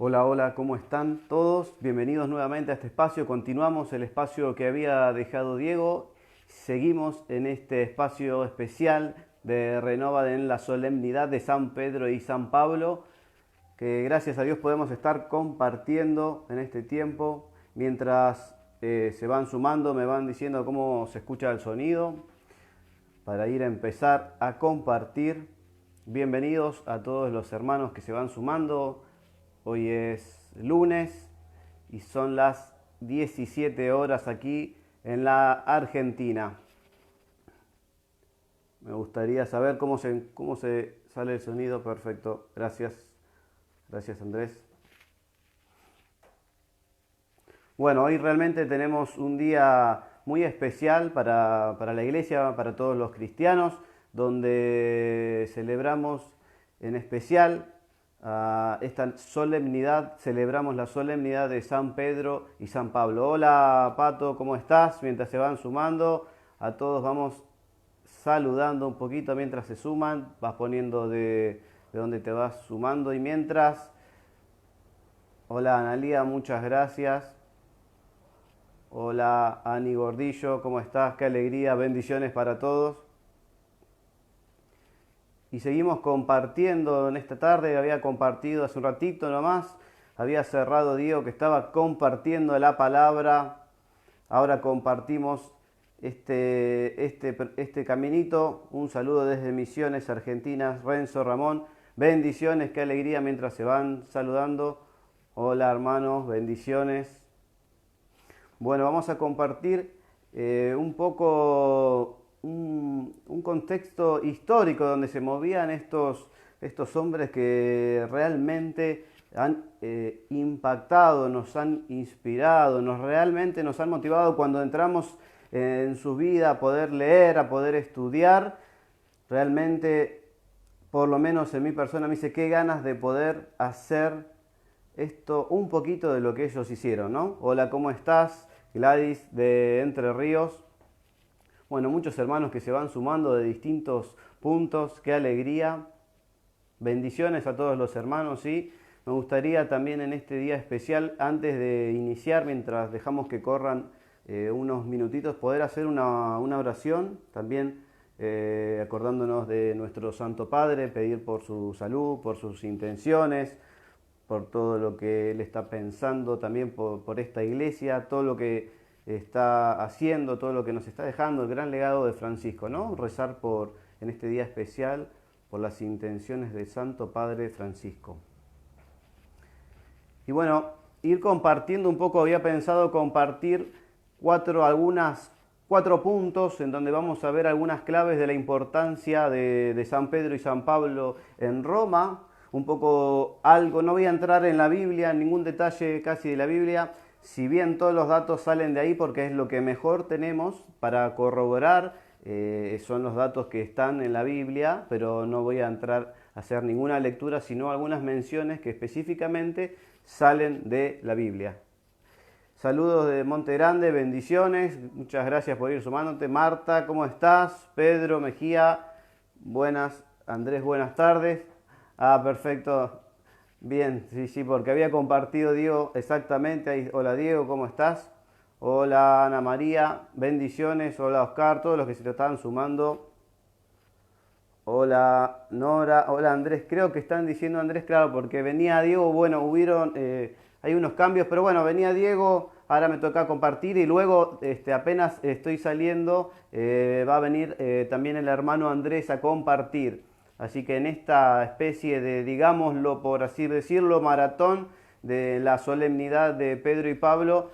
Hola, hola, ¿cómo están todos? Bienvenidos nuevamente a este espacio. Continuamos el espacio que había dejado Diego. Seguimos en este espacio especial de Renova en la solemnidad de San Pedro y San Pablo, que gracias a Dios podemos estar compartiendo en este tiempo. Mientras se van sumando, me van diciendo cómo se escucha el sonido para ir a empezar a compartir. Bienvenidos a todos los hermanos que se van sumando. Hoy es lunes y son las 17 horas aquí en la Argentina. Me gustaría saber cómo se sale el sonido. Perfecto. Gracias. Gracias, Andrés. Bueno, hoy realmente tenemos un día muy especial para la iglesia, para todos los cristianos, donde celebramos en especial esta solemnidad, celebramos la solemnidad de San Pedro y San Pablo. Hola Pato, ¿cómo estás? Mientras se van sumando, a todos vamos saludando un poquito mientras se suman, vas poniendo de dónde te vas sumando y mientras... Hola Analía, muchas gracias. Hola Ani Gordillo, ¿cómo estás? Qué alegría, bendiciones para todos. Y seguimos compartiendo en esta tarde, había compartido hace un ratito nomás, había cerrado Diego que estaba compartiendo la palabra, ahora compartimos este caminito, un saludo desde Misiones Argentinas, Renzo Ramón, bendiciones, qué alegría mientras se van saludando. Hola hermanos, bendiciones. Bueno, vamos a compartir un poco un contexto histórico donde se movían estos hombres que realmente han impactado, nos han inspirado, realmente nos han motivado cuando entramos en su vida a poder leer, a poder estudiar. Realmente, por lo menos en mi persona, me dice qué ganas de poder hacer esto, un poquito de lo que ellos hicieron, ¿no? Hola, ¿cómo estás? Gladys de Entre Ríos. Bueno, muchos hermanos que se van sumando de distintos puntos, qué alegría. Bendiciones a todos los hermanos, ¿sí? Me gustaría también en este día especial, antes de iniciar, mientras dejamos que corran unos minutitos, poder hacer una oración, también acordándonos de nuestro Santo Padre, pedir por su salud, por sus intenciones, por todo lo que él está pensando, también por esta iglesia, todo lo que está haciendo, todo lo que nos está dejando, el gran legado de Francisco, ¿no? Rezar en este día especial por las intenciones del Santo Padre Francisco. Y bueno, ir compartiendo un poco, había pensado compartir cuatro puntos en donde vamos a ver algunas claves de la importancia de San Pedro y San Pablo en Roma, un poco algo, no voy a entrar en la Biblia, en ningún detalle casi de la Biblia, si bien todos los datos salen de ahí porque es lo que mejor tenemos para corroborar, son los datos que están en la Biblia, pero no voy a entrar a hacer ninguna lectura, sino algunas menciones que específicamente salen de la Biblia. Saludos de Monte Grande, bendiciones, muchas gracias por ir sumándote. Marta, ¿cómo estás? Pedro Mejía, buenas. Andrés, buenas tardes. Ah, perfecto. Bien, sí, sí, porque había compartido Diego exactamente ahí. Hola Diego, ¿cómo estás? Hola Ana María, bendiciones. Hola Oscar, todos los que se te estaban sumando. Hola Nora, hola Andrés, creo que están diciendo Andrés, claro, porque venía Diego, bueno, hay unos cambios, pero bueno, venía Diego, ahora me toca compartir y luego apenas estoy saliendo, va a venir también el hermano Andrés a compartir. Así que en esta especie de, digámoslo por así decirlo, maratón de la solemnidad de Pedro y Pablo,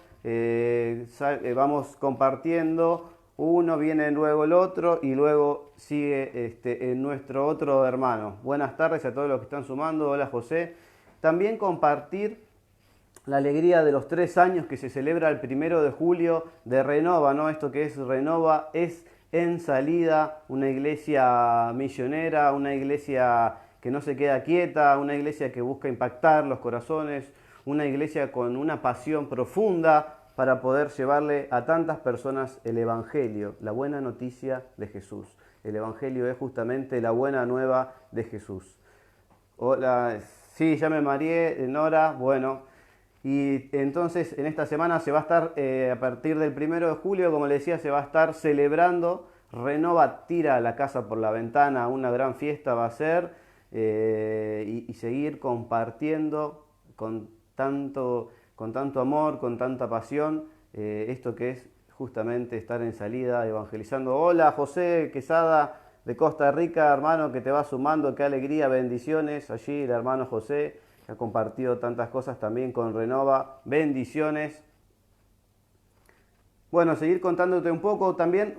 vamos compartiendo, uno viene luego el otro y luego sigue en nuestro otro hermano. Buenas tardes a todos los que están sumando, hola José. También compartir la alegría de los 3 años que se celebra el 1 de julio de Renova, ¿no? Esto que es Renova es en salida, una iglesia misionera, una iglesia que no se queda quieta, una iglesia que busca impactar los corazones, una iglesia con una pasión profunda para poder llevarle a tantas personas el Evangelio, la buena noticia de Jesús. El Evangelio es justamente la buena nueva de Jesús. Hola, Sí, ya me mareé, Nora. Bueno, y entonces en esta semana se va a estar, a partir del 1 de julio, como le decía, se va a estar celebrando. Renova tira la casa por la ventana, una gran fiesta va a ser, y seguir compartiendo con tanto amor, con tanta pasión, esto que es justamente estar en salida, evangelizando. Hola José Quesada de Costa Rica, hermano, que te va sumando, qué alegría, bendiciones. Allí el hermano José, que ha compartido tantas cosas también con Renova, bendiciones. Bueno, seguir contándote un poco, también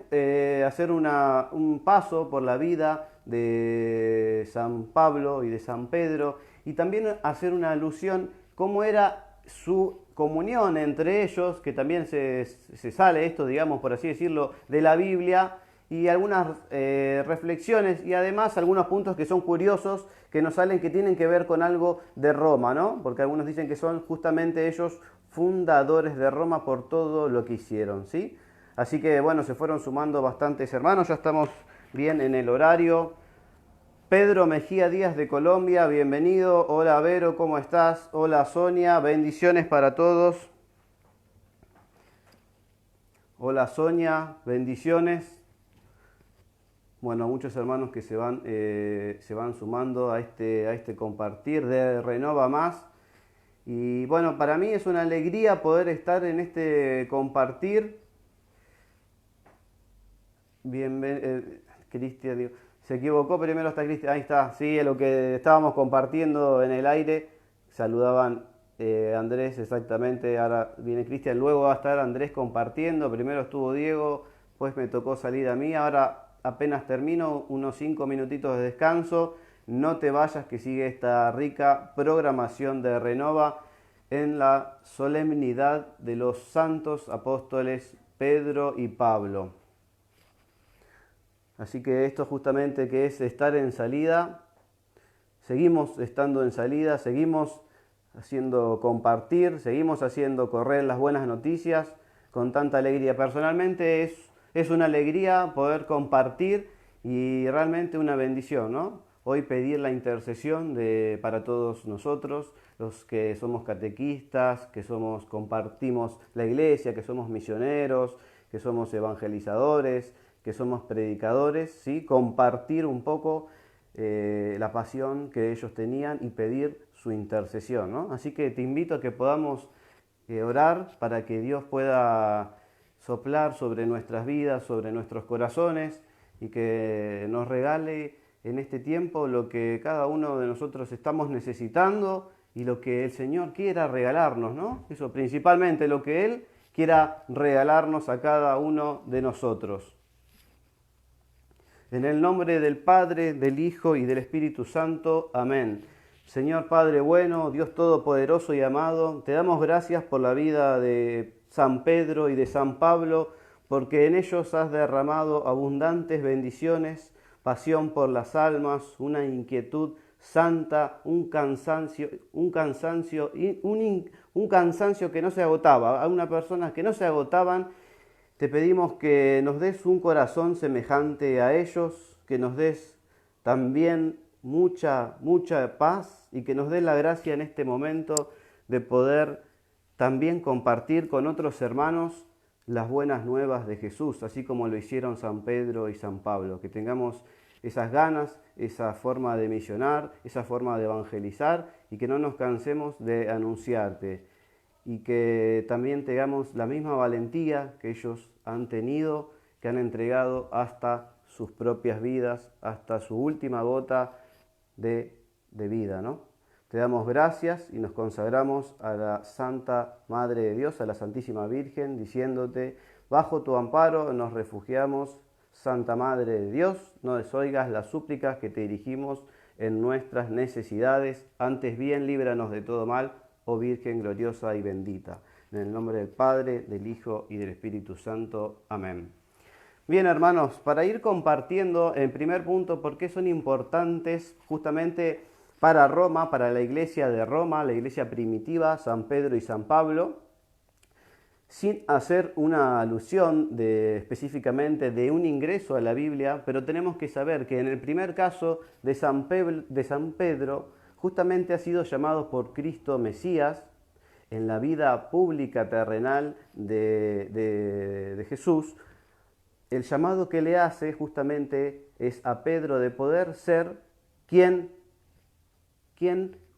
hacer un paso por la vida de San Pablo y de San Pedro, y también hacer una alusión cómo era su comunión entre ellos, que también se sale esto, digamos, por así decirlo, de la Biblia, y algunas reflexiones y además algunos puntos que son curiosos, que nos salen, que tienen que ver con algo de Roma, ¿no? Porque algunos dicen que son justamente ellos fundadores de Roma por todo lo que hicieron, ¿sí? Así que bueno, se fueron sumando bastantes hermanos, ya estamos bien en el horario. Pedro Mejía Díaz de Colombia, bienvenido. Hola Vero, ¿cómo estás? Hola Sonia, bendiciones para todos. Hola Sonia, bendiciones. Bueno, muchos hermanos que se van sumando a este compartir de Renova Más. Y bueno, para mí es una alegría poder estar en este compartir. Cristian, digo, se equivocó, primero está Cristian, ahí está, sí, es lo que estábamos compartiendo en el aire. Saludaban Andrés, exactamente, ahora viene Cristian, luego va a estar Andrés compartiendo. Primero estuvo Diego, pues me tocó salir a mí, ahora apenas termino, unos 5 minutitos de descanso. No te vayas, que sigue esta rica programación de Renova en la solemnidad de los santos apóstoles Pedro y Pablo. Así que esto justamente, que es estar en salida, seguimos estando en salida, seguimos haciendo compartir, seguimos haciendo correr las buenas noticias con tanta alegría. Personalmente es una alegría poder compartir, y realmente una bendición, ¿no? Hoy pedir la intercesión para todos nosotros, los que somos catequistas, que compartimos la iglesia, que somos misioneros, que somos evangelizadores, que somos predicadores, ¿sí? Compartir un poco la pasión que ellos tenían y pedir su intercesión, ¿no? Así que te invito a que podamos orar para que Dios pueda soplar sobre nuestras vidas, sobre nuestros corazones, y que nos regale en este tiempo lo que cada uno de nosotros estamos necesitando y lo que el Señor quiera regalarnos, ¿no? Eso principalmente, lo que Él quiera regalarnos a cada uno de nosotros. En el nombre del Padre, del Hijo y del Espíritu Santo. Amén. Señor Padre bueno, Dios Todopoderoso y amado, te damos gracias por la vida de San Pedro y de San Pablo, porque en ellos has derramado abundantes bendiciones, pasión por las almas, una inquietud santa, un cansancio que no se agotaba, a una persona que no se agotaban. Te pedimos que nos des un corazón semejante a ellos, que nos des también mucha paz, y que nos des la gracia en este momento de poder también compartir con otros hermanos las buenas nuevas de Jesús, así como lo hicieron San Pedro y San Pablo. Que tengamos esas ganas, esa forma de misionar, esa forma de evangelizar, y que no nos cansemos de anunciarte. Y que también tengamos la misma valentía que ellos han tenido, que han entregado hasta sus propias vidas, hasta su última gota de vida, ¿no? Te damos gracias y nos consagramos a la Santa Madre de Dios, a la Santísima Virgen, diciéndote: bajo tu amparo nos refugiamos, Santa Madre de Dios, no desoigas las súplicas que te dirigimos en nuestras necesidades, antes bien líbranos de todo mal, oh Virgen gloriosa y bendita. En el nombre del Padre, del Hijo y del Espíritu Santo. Amén. Bien, hermanos, para ir compartiendo, en primer punto, por qué son importantes justamente para Roma, para la iglesia de Roma, la iglesia primitiva, San Pedro y San Pablo, sin hacer una alusión específicamente de un ingreso a la Biblia, pero tenemos que saber que en el primer caso de San Pedro, justamente ha sido llamado por Cristo Mesías en la vida pública terrenal de Jesús. El llamado que le hace justamente es a Pedro de poder ser quien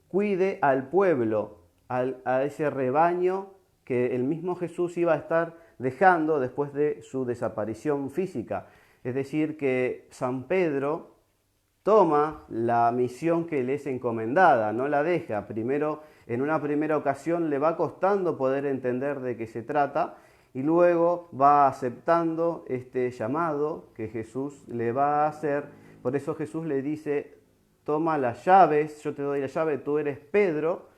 cuide al pueblo, a ese rebaño que el mismo Jesús iba a estar dejando después de su desaparición física. Es decir, que San Pedro toma la misión que le es encomendada, no la deja. Primero, en una primera ocasión le va costando poder entender de qué se trata y luego va aceptando este llamado que Jesús le va a hacer. Por eso Jesús le dice: toma las llaves, yo te doy la llave, tú eres Pedro,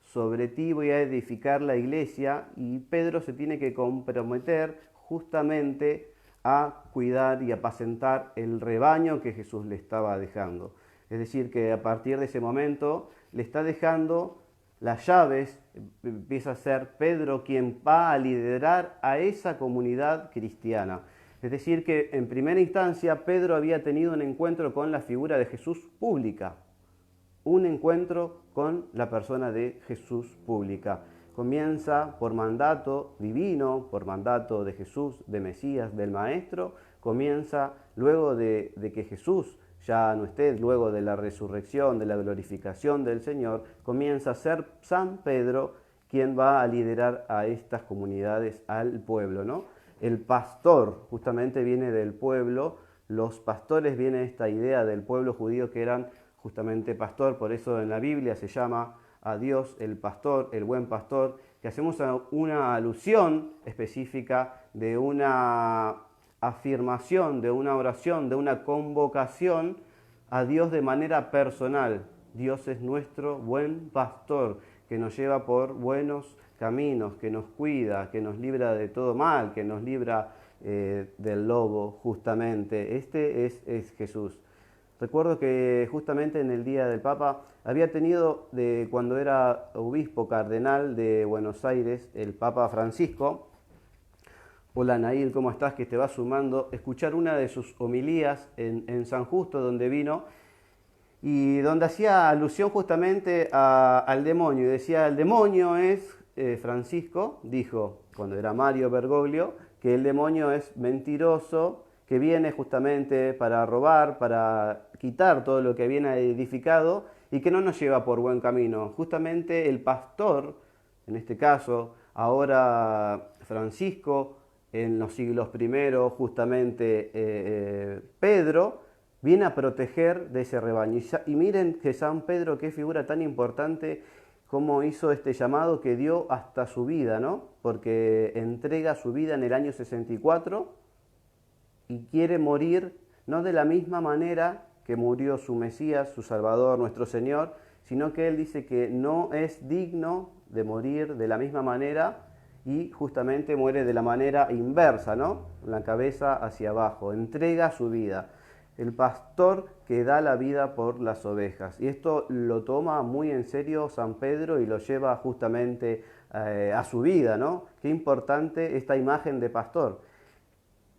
sobre ti voy a edificar la iglesia, y Pedro se tiene que comprometer justamente a cuidar y apacentar el rebaño que Jesús le estaba dejando. Es decir, que a partir de ese momento le está dejando las llaves, empieza a ser Pedro quien va a liderar a esa comunidad cristiana. Es decir, que en primera instancia Pedro había tenido un encuentro con la figura de Jesús pública, un encuentro con la persona de Jesús pública. Comienza por mandato divino, por mandato de Jesús, de Mesías, del Maestro. Comienza luego de que Jesús ya no esté, luego de la resurrección, de la glorificación del Señor, comienza a ser San Pedro quien va a liderar a estas comunidades, al pueblo, ¿no? El pastor justamente viene del pueblo, los pastores viene de esta idea del pueblo judío que eran justamente pastor, por eso en la Biblia se llama a Dios el pastor, el buen pastor, que hacemos una alusión específica de una afirmación, de una oración, de una convocación a Dios de manera personal. Dios es nuestro buen pastor, que nos lleva por buenos caminos, que nos cuida, que nos libra de todo mal, que nos libra del lobo, justamente. Este es Jesús. Recuerdo que justamente en el Día del Papa había tenido, cuando era obispo cardenal de Buenos Aires, el Papa Francisco. Hola Nail, ¿cómo estás? Que te va sumando. Escuchar una de sus homilías en San Justo, donde vino, y donde hacía alusión justamente al demonio. Y decía: el demonio es, Francisco dijo, cuando era Mario Bergoglio, que el demonio es mentiroso, que viene justamente para robar, para quitar todo lo que viene edificado y que no nos lleva por buen camino. Justamente el pastor, en este caso, ahora Francisco, en los siglos primeros, justamente Pedro, viene a proteger de ese rebaño. Y miren que San Pedro, qué figura tan importante, cómo hizo este llamado que dio hasta su vida, ¿no? Porque entrega su vida en el año 64 y quiere morir no de la misma manera que murió su Mesías, su Salvador, nuestro Señor, sino que él dice que no es digno de morir de la misma manera y justamente muere de la manera inversa, ¿no? La cabeza hacia abajo, entrega su vida. El pastor que da la vida por las ovejas. Y esto lo toma muy en serio San Pedro y lo lleva justamente a su vida, ¿no? Qué importante esta imagen de pastor.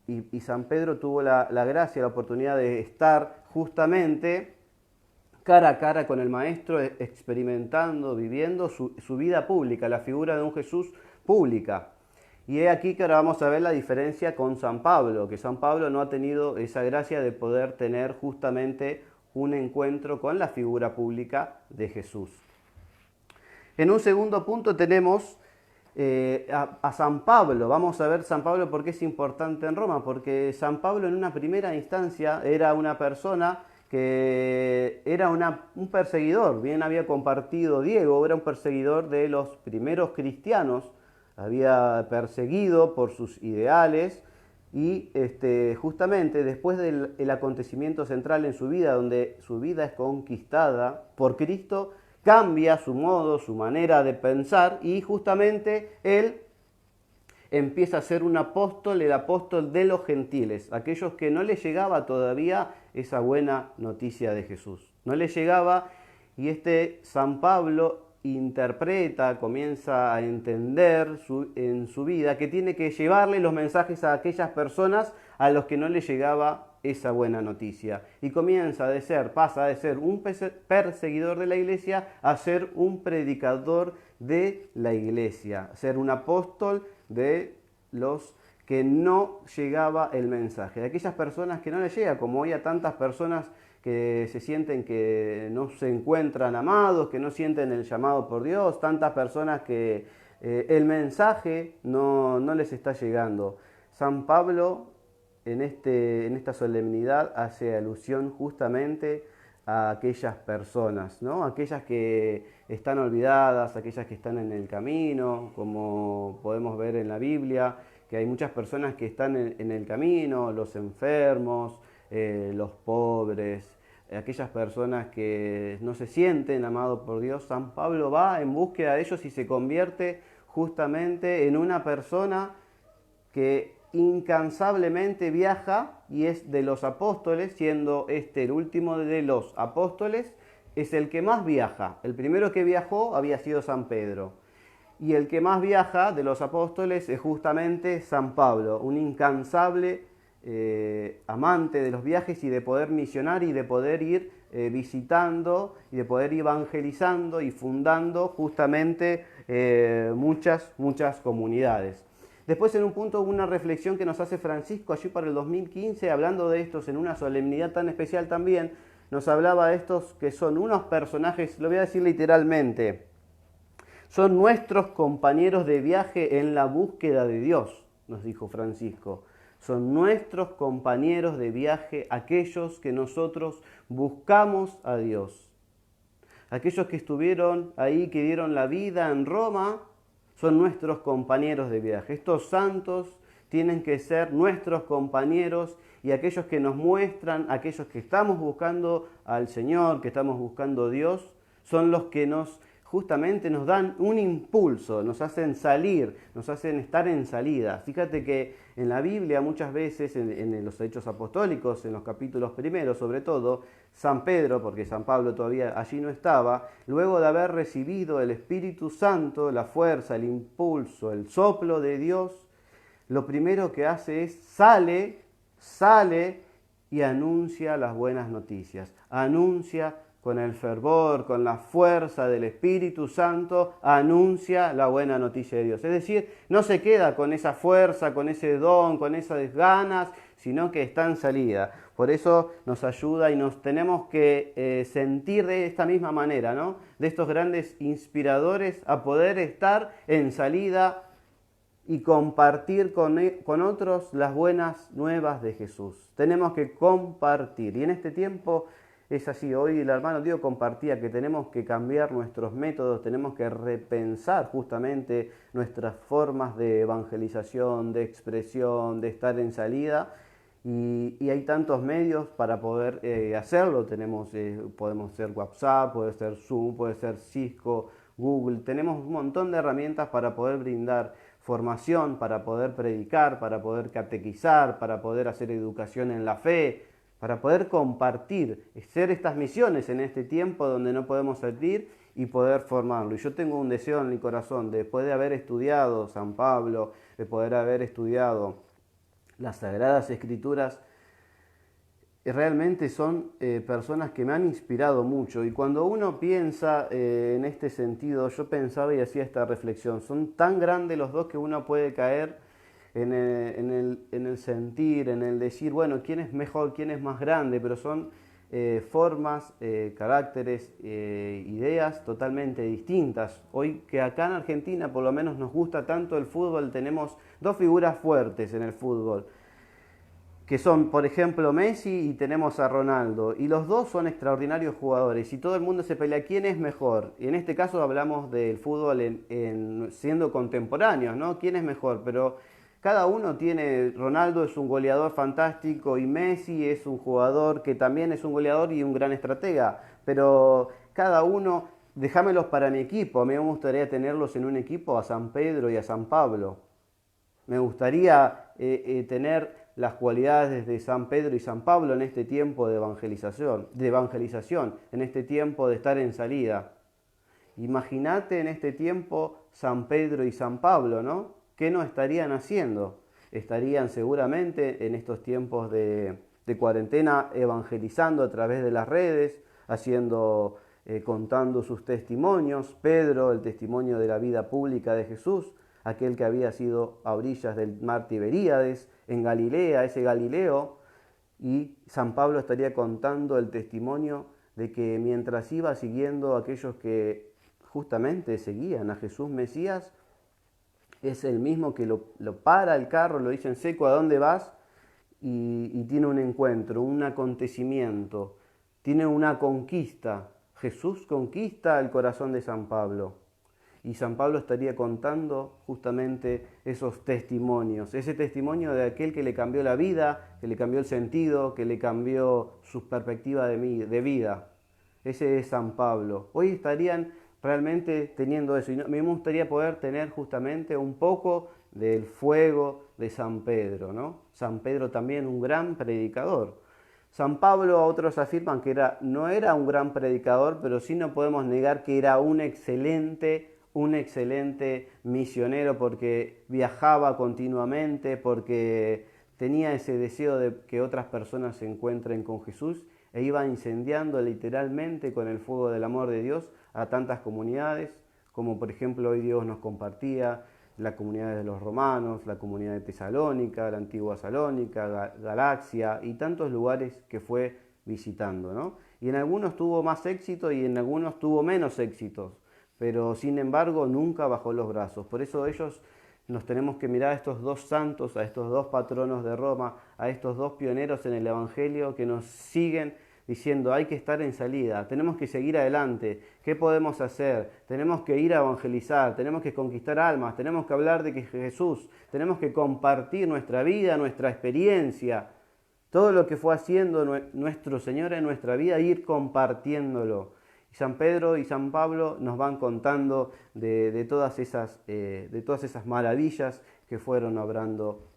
Y San Pedro tuvo la gracia, la oportunidad de estar justamente cara a cara con el Maestro, experimentando, viviendo su vida pública, la figura de un Jesús pública. Y es aquí que ahora vamos a ver la diferencia con San Pablo, que San Pablo no ha tenido esa gracia de poder tener justamente un encuentro con la figura pública de Jesús. En un segundo punto tenemos a San Pablo. Vamos a ver San Pablo por qué es importante en Roma, porque San Pablo en una primera instancia era una persona que era un perseguidor. Bien había compartido Diego, era un perseguidor de los primeros cristianos, había perseguido por sus ideales y justamente después del acontecimiento central en su vida, donde su vida es conquistada por Cristo, cambia su modo, su manera de pensar y justamente él empieza a ser un apóstol, el apóstol de los gentiles, aquellos que no les llegaba todavía esa buena noticia de Jesús. No les llegaba y San Pablo interpreta, comienza a entender en su vida que tiene que llevarle los mensajes a aquellas personas a los que no les llegaba esa buena noticia y pasa de ser un perseguidor de la iglesia a ser un predicador de la iglesia, a ser un apóstol de los que no llegaba el mensaje, de aquellas personas que no les llega, como hoy a tantas personas que se sienten que no se encuentran amados, que no sienten el llamado por Dios, tantas personas que el mensaje no les está llegando. San Pablo en esta solemnidad hace alusión justamente a aquellas personas, ¿no? Aquellas que están olvidadas, aquellas que están en el camino, como podemos ver en la Biblia, que hay muchas personas que están en el camino, los enfermos, los pobres, aquellas personas que no se sienten amados por Dios. San Pablo va en búsqueda de ellos y se convierte justamente en una persona que incansablemente viaja y es de los apóstoles, siendo este el último de los apóstoles, es el que más viaja. El primero que viajó había sido San Pedro. Y el que más viaja de los apóstoles es justamente San Pablo, un incansable amante de los viajes y de poder misionar y de poder ir visitando y de poder ir evangelizando y fundando justamente muchas comunidades. Después en un punto una reflexión que nos hace Francisco allí para el 2015, hablando de estos en una solemnidad tan especial también, nos hablaba de estos que son unos personajes, lo voy a decir literalmente, son nuestros compañeros de viaje en la búsqueda de Dios, nos dijo Francisco. Son nuestros compañeros de viaje, aquellos que nosotros buscamos a Dios. Aquellos que estuvieron ahí, que dieron la vida en Roma, son nuestros compañeros de viaje. Estos santos tienen que ser nuestros compañeros y aquellos que nos muestran, aquellos que estamos buscando al Señor, que estamos buscando a Dios, son los que justamente nos dan un impulso, nos hacen salir, nos hacen estar en salida. Fíjate que en la Biblia muchas veces, en los Hechos Apostólicos, en los capítulos primeros sobre todo, San Pedro, porque San Pablo todavía allí no estaba, luego de haber recibido el Espíritu Santo, la fuerza, el impulso, el soplo de Dios, lo primero que hace es sale y anuncia las buenas noticias, anuncia con el fervor, con la fuerza del Espíritu Santo, anuncia la buena noticia de Dios. Es decir, no se queda con esa fuerza, con ese don, con esas ganas, sino que está en salida. Por eso nos ayuda y nos tenemos que sentir de esta misma manera, ¿no? De estos grandes inspiradores a poder estar en salida y compartir con otros las buenas nuevas de Jesús. Tenemos que compartir. Y en este tiempo es así. Hoy el hermano Diego compartía que tenemos que cambiar nuestros métodos, tenemos que repensar justamente nuestras formas de evangelización, de expresión, de estar en salida. Y hay tantos medios para poder hacerlo. Podemos ser WhatsApp, puede ser Zoom, puede ser Cisco, Google. Tenemos un montón de herramientas para poder brindar formación, para poder predicar, para poder catequizar, para poder hacer educación en la fe, para poder compartir, hacer estas misiones en este tiempo donde no podemos salir y poder formarlo. Y yo tengo un deseo en mi corazón, después de haber estudiado San Pablo, de poder haber estudiado las Sagradas Escrituras, realmente son personas que me han inspirado mucho. Y cuando uno piensa en este sentido, yo pensaba y hacía esta reflexión, son tan grandes los dos que uno puede caer en el sentir, en el decir, bueno, quién es mejor, quién es más grande, pero son formas, caracteres, ideas totalmente distintas. Hoy que acá en Argentina por lo menos nos gusta tanto el fútbol, tenemos dos figuras fuertes en el fútbol, que son, por ejemplo, Messi y tenemos a Ronaldo, y los dos son extraordinarios jugadores, y todo el mundo se pelea quién es mejor, y en este caso hablamos del fútbol siendo contemporáneos, ¿no? ¿Quién es mejor? Pero cada uno tiene, Ronaldo es un goleador fantástico y Messi es un jugador que también es un goleador y un gran estratega, pero cada uno, déjamelos para mi equipo, a mí me gustaría tenerlos en un equipo a San Pedro y a San Pablo, me gustaría tener las cualidades de San Pedro y San Pablo en este tiempo de evangelización, en este tiempo de estar en salida. Imagínate en este tiempo San Pedro y San Pablo, ¿no? ¿Qué no estarían haciendo? Estarían seguramente en estos tiempos de de cuarentena evangelizando a través de las redes, contando sus testimonios. Pedro, el testimonio de la vida pública de Jesús, aquel que había sido a orillas del mar Tiberíades, en Galilea, ese Galileo. Y San Pablo estaría contando el testimonio de que mientras iba siguiendo a aquellos que justamente seguían a Jesús Mesías, es el mismo que lo para el carro, lo dice en seco, ¿a dónde vas? Y tiene un encuentro, un acontecimiento, tiene una conquista. Jesús conquista el corazón de San Pablo. Y San Pablo estaría contando justamente esos testimonios, ese testimonio de aquel que le cambió la vida, que le cambió el sentido, que le cambió su perspectiva de vida. Ese es San Pablo. Hoy estarían realmente teniendo eso. Y me gustaría poder tener justamente un poco del fuego de San Pedro, ¿no? San Pedro también un gran predicador. San Pablo, otros afirman que no era un gran predicador, pero sí no podemos negar que era un excelente misionero, porque viajaba continuamente, porque tenía ese deseo de que otras personas se encuentren con Jesús e iba incendiando literalmente con el fuego del amor de Dios a tantas comunidades, como por ejemplo hoy Dios nos compartía la comunidad de los romanos, la comunidad de Tesalónica, la antigua Salónica, Galaxia y tantos lugares que fue visitando, ¿no? Y en algunos tuvo más éxito y en algunos tuvo menos éxitos, pero sin embargo nunca bajó los brazos. Por eso nos tenemos que mirar a estos dos santos, a estos dos patronos de Roma, a estos dos pioneros en el Evangelio que nos siguen diciendo hay que estar en salida, tenemos que seguir adelante, ¿qué podemos hacer? Tenemos que ir a evangelizar, tenemos que conquistar almas, tenemos que hablar de que Jesús, tenemos que compartir nuestra vida, nuestra experiencia, todo lo que fue haciendo nuestro Señor en nuestra vida, ir compartiéndolo. Y San Pedro y San Pablo nos van contando de todas esas maravillas que fueron obrando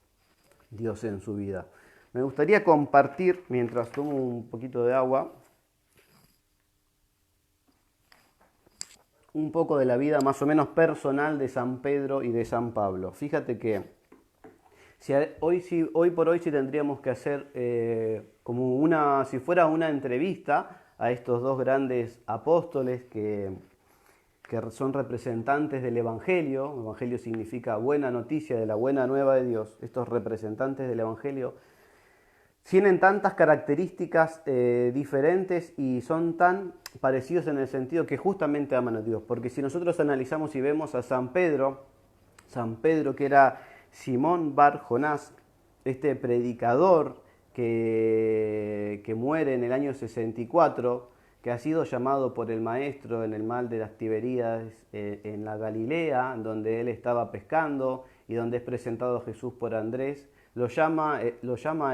Dios en su vida. Me gustaría compartir, mientras tomo un poquito de agua, un poco de la vida más o menos personal de San Pedro y de San Pablo. Fíjate que hoy por hoy tendríamos que hacer si fuera una entrevista a estos dos grandes apóstoles que son representantes del Evangelio. Evangelio significa buena noticia, de la buena nueva de Dios. Estos representantes del Evangelio tienen tantas características diferentes y son tan parecidos en el sentido que justamente aman a Dios. Porque si nosotros analizamos y vemos a San Pedro que era Simón Bar Jonás, este predicador que muere en el año 64, que ha sido llamado por el maestro en el mar de las Tiberíades en la Galilea, donde él estaba pescando y donde es presentado Jesús por Andrés. Lo llama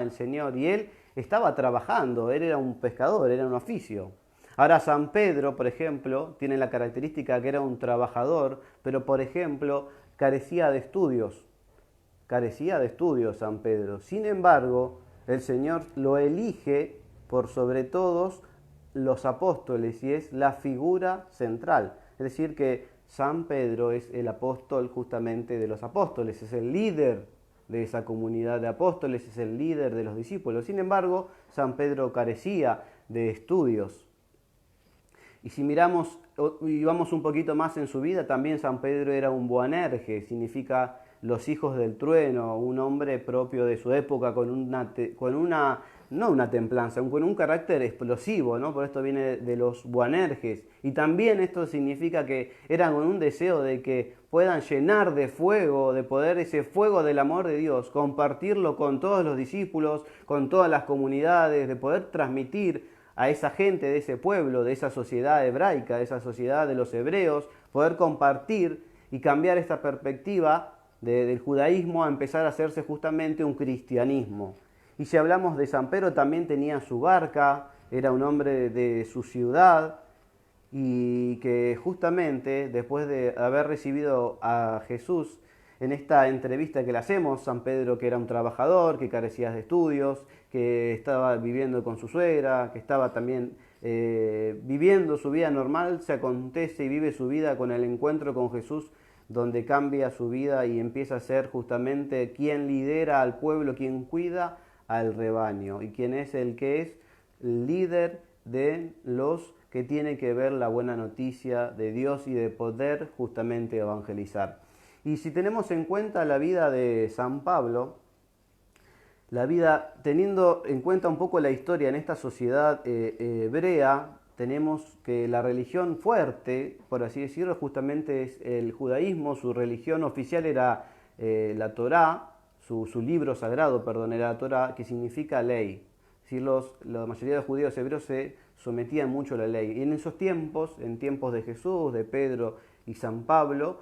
el Señor y él estaba trabajando, él era un pescador, era un oficio. Ahora San Pedro, por ejemplo, tiene la característica que era un trabajador, pero por ejemplo carecía de estudios San Pedro. Sin embargo, el Señor lo elige por sobre todos los apóstoles y es la figura central. Es decir que San Pedro es el apóstol justamente de los apóstoles, es el líder de esa comunidad de apóstoles, es el líder de los discípulos. Sin embargo, San Pedro carecía de estudios. Y si miramos y vamos un poquito más en su vida, también San Pedro era un Boanerges, significa los hijos del trueno, un hombre propio de su época con una templanza, con un carácter explosivo, ¿no? Por esto viene de los Boanerges. Y también esto significa que eran con un deseo de que puedan llenar de fuego, de poder ese fuego del amor de Dios, compartirlo con todos los discípulos, con todas las comunidades, de poder transmitir a esa gente de ese pueblo, de esa sociedad hebraica, de esa sociedad de los hebreos, poder compartir y cambiar esta perspectiva del judaísmo a empezar a hacerse justamente un cristianismo. Y si hablamos de San Pedro, también tenía su barca, era un hombre de su ciudad y que justamente después de haber recibido a Jesús en esta entrevista que le hacemos, San Pedro que era un trabajador, que carecía de estudios, que estaba viviendo con su suegra, que estaba también viviendo su vida normal, se acontece y vive su vida con el encuentro con Jesús, donde cambia su vida y empieza a ser justamente quien lidera al pueblo, quien cuida al rebaño y quien es el que es líder de los que tiene que ver la buena noticia de Dios y de poder justamente evangelizar. Y si tenemos en cuenta la vida de San Pablo, la vida, teniendo en cuenta un poco la historia en esta sociedad hebrea, tenemos que la religión fuerte, por así decirlo, justamente es el judaísmo. Su religión oficial era la Torá, su libro sagrado, perdón, era la Torá, que significa ley. Si la mayoría de los judíos hebreos se sometían mucho a la ley. Y en esos tiempos, en tiempos de Jesús, de Pedro y San Pablo,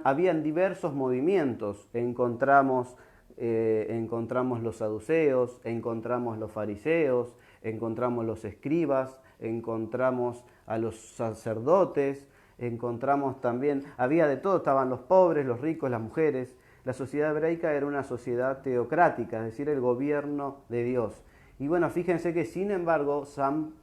habían diversos movimientos. Encontramos los saduceos, encontramos los fariseos, encontramos los escribas, encontramos a los sacerdotes, encontramos también, había de todo, estaban los pobres, los ricos, las mujeres. La sociedad hebraica era una sociedad teocrática, es decir, el gobierno de Dios. Y bueno, fíjense que sin embargo San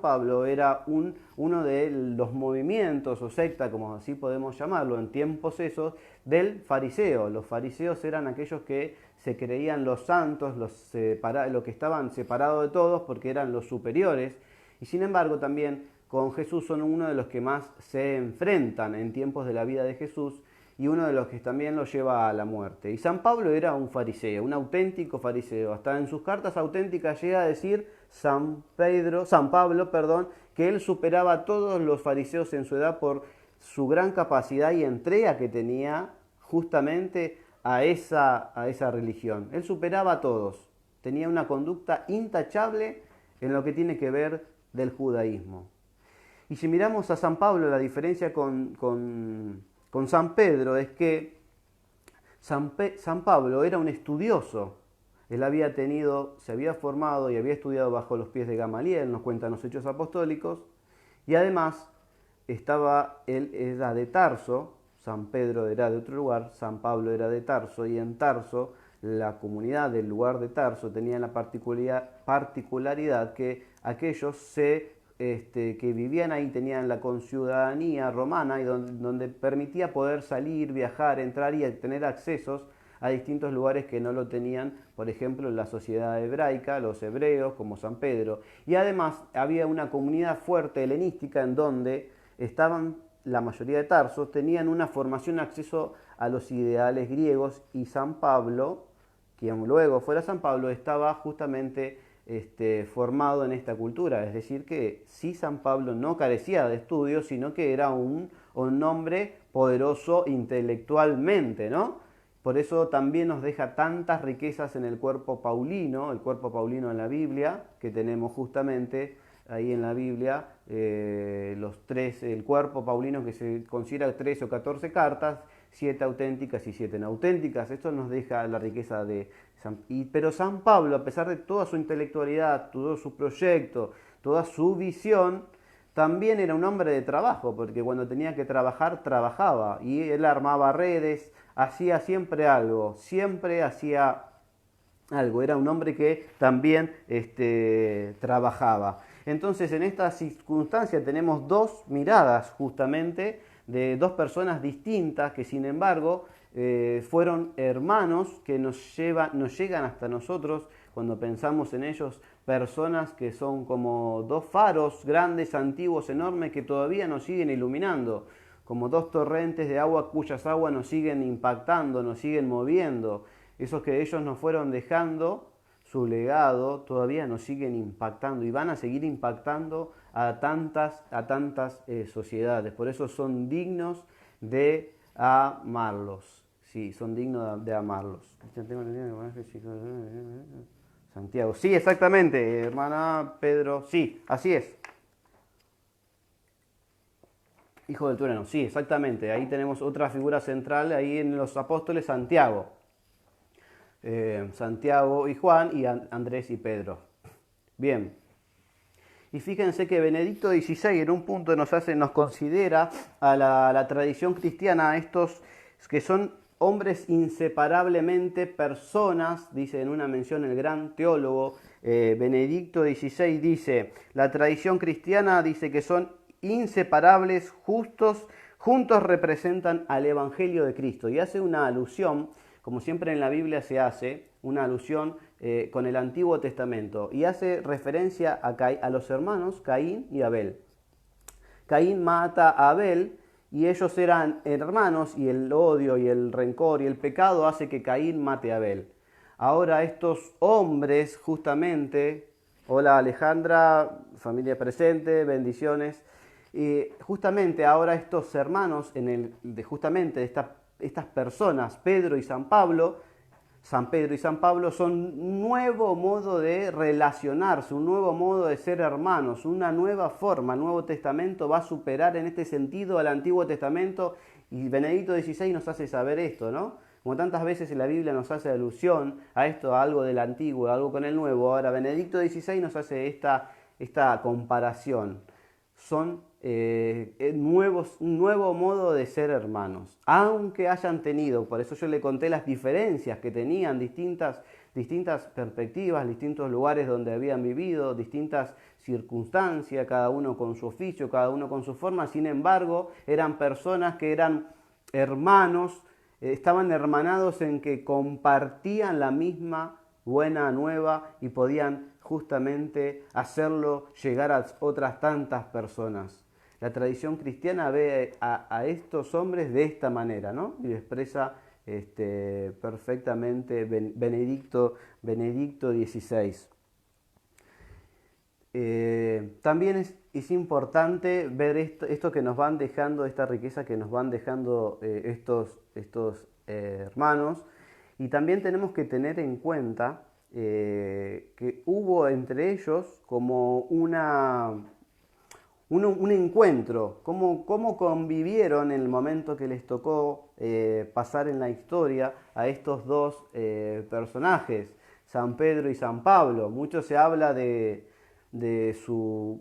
Pablo era uno de los movimientos o secta, como así podemos llamarlo, en tiempos esos, del fariseo. Los fariseos eran aquellos que se creían los santos, los que estaban separados de todos porque eran los superiores. Y sin embargo también con Jesús son uno de los que más se enfrentan en tiempos de la vida de Jesús y uno de los que también lo lleva a la muerte. Y San Pablo era un fariseo, un auténtico fariseo. Hasta en sus cartas auténticas llega a decir San Pablo, que él superaba a todos los fariseos en su edad por su gran capacidad y entrega que tenía justamente a esa religión. Él superaba a todos, tenía una conducta intachable en lo que tiene que ver del judaísmo. Y si miramos a San Pablo, la diferencia con San Pedro es que San Pablo era un estudioso. Él se había formado y había estudiado bajo los pies de Gamaliel, nos cuentan los Hechos Apostólicos, y además él era de Tarso. San Pedro era de otro lugar, San Pablo era de Tarso, y en Tarso, la comunidad del lugar de Tarso tenía la particularidad que aquellos que vivían ahí tenían la conciudadanía romana y donde permitía poder salir, viajar, entrar y tener accesos a distintos lugares que no lo tenían, por ejemplo, en la sociedad hebraica, los hebreos, como San Pedro. Y además había una comunidad fuerte helenística en donde estaban la mayoría de Tarsos, tenían una formación, acceso a los ideales griegos, y San Pablo, quien luego fuera San Pablo, estaba justamente formado en esta cultura. Es decir, que sí, San Pablo no carecía de estudios, sino que era un hombre poderoso intelectualmente, ¿no? Por eso también nos deja tantas riquezas en el cuerpo paulino en la Biblia, que tenemos justamente ahí en la Biblia, el cuerpo paulino, que se considera 13 o 14 cartas, 7 auténticas y 7 no auténticas. Esto nos deja la riqueza de pero San Pablo, a pesar de toda su intelectualidad, todo su proyecto, toda su visión, también era un hombre de trabajo, porque cuando tenía que trabajar, trabajaba. Y él armaba redes, hacía siempre algo, Era un hombre que también trabajaba. Entonces, en esta circunstancia tenemos dos miradas justamente de dos personas distintas que, sin embargo, fueron hermanos que nos llegan hasta nosotros cuando pensamos en ellos, personas que son como dos faros grandes, antiguos, enormes, que todavía nos siguen iluminando, como dos torrentes de agua cuyas aguas nos siguen impactando, nos siguen moviendo. Esos que ellos nos fueron dejando, su legado, todavía nos siguen impactando y van a seguir impactando a tantas sociedades. Por eso son dignos de amarlos. Sí, son dignos de amarlos. Santiago. Sí, exactamente, hermana Pedro. Sí, así es. Hijo del trueno. Sí, exactamente. Ahí tenemos otra figura central, ahí en los apóstoles, Santiago. Santiago y Juan, y Andrés y Pedro. Bien. Y fíjense que Benedicto XVI en un punto nos considera a la tradición cristiana, a estos que son hombres inseparablemente personas, dice en una mención el gran teólogo Benedicto XVI, dice, la tradición cristiana dice que son inseparables, juntos representan al Evangelio de Cristo. Y hace una alusión, como siempre en la Biblia se hace, una alusión con el Antiguo Testamento y hace referencia a los hermanos Caín y Abel. Caín mata a Abel y ellos eran hermanos y el odio y el rencor y el pecado hace que Caín mate a Abel. Ahora estos hombres justamente, hola Alejandra, familia presente, bendiciones, y justamente ahora estos hermanos, justamente estas personas, Pedro y San Pedro y San Pablo son un nuevo modo de relacionarse, un nuevo modo de ser hermanos, una nueva forma. El Nuevo Testamento va a superar en este sentido al Antiguo Testamento y Benedicto XVI nos hace saber esto, ¿no? Como tantas veces en la Biblia nos hace alusión a esto, a algo del Antiguo, a algo con el Nuevo, ahora Benedicto XVI nos hace esta comparación. Son un nuevo modo de ser hermanos, aunque hayan tenido, por eso yo le conté las diferencias que tenían, distintas perspectivas, distintos lugares donde habían vivido, distintas circunstancias, cada uno con su oficio, cada uno con su forma, sin embargo, eran personas que eran hermanos, estaban hermanados en que compartían la misma buena nueva y podían justamente hacerlo llegar a otras tantas personas. La tradición cristiana ve a estos hombres de esta manera, ¿no? Y lo expresa perfectamente Benedicto XVI. También es importante ver esto que nos van dejando, esta riqueza que nos van dejando estos hermanos, y también tenemos que tener en cuenta que hubo entre ellos como un encuentro, cómo convivieron en el momento que les tocó pasar en la historia a estos dos personajes, San Pedro y San Pablo. Mucho se habla de